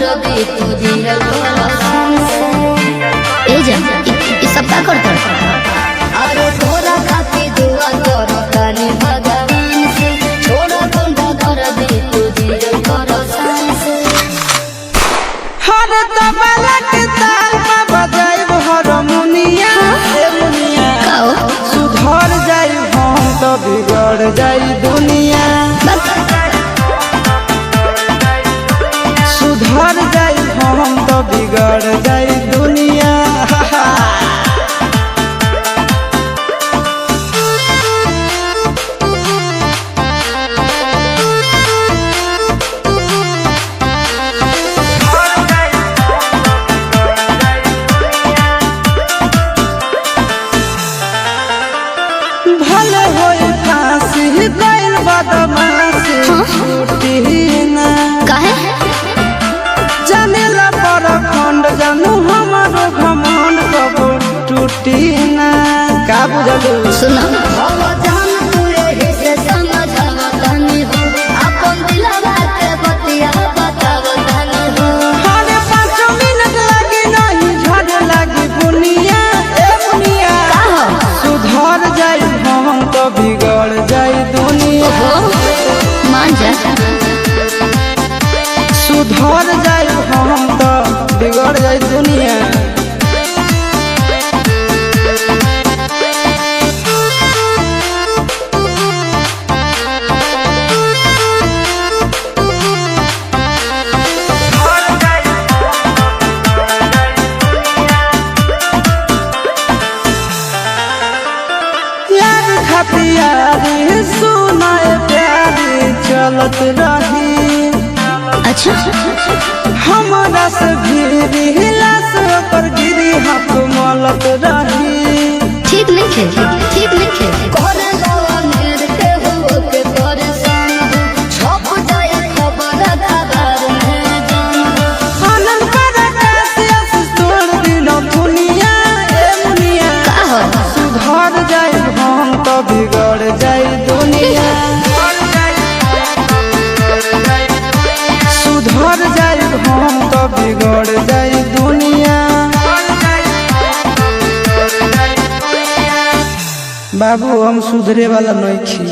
दर्दी तुझे ए जा ये सब का करता अरे तोरा खाती दुआ करो कानी भगवान से छोड़ा बंदा दर्दी तुझे से हर तबला के ताल में बजाइब हारमोनिया ए मुनिया सुधर जाई हम तो बिगड़ जाई दुनिया सुधर जाई हम तो बिगड़ जाई दुनिया भले होई फांसी गइल बदमाशी छूटी ना काहे जानेला पर खंड जानू हमारो घमंड कब टूटी ना का बुझलू सुना बाबा जान तू एही से समझावा तनी हो अपन दिलवा के बतिया बतावा तनी हो हरे 5 मिनट लगी नहीं झड़ लगी बुनिया ए बुनिया का हो सुधर जाई हम तो बिगड़ जाई दुनिया मान जा सुधर जाई हम तो बिगड़ जाई दुनिया यार खतियारी सुनाए प्यारी चलत रही अच्छा हमरा से भीरी हिला से पर गिरी हाथ मलत रही ठीक नहीं खे करे लवा मेरे के हो के परेशान हो छप जाए खबर खबर में जान हो आनंद पर कैसे तोड़ दिनो दुनिया ए मुनिया का हो सुधर जाई हम तो बिगड़ जाई दुनिया सुधर जाई हम तो बिगड़ जाई दुनिया बाबू हम सुधरे वाला नहीं छी।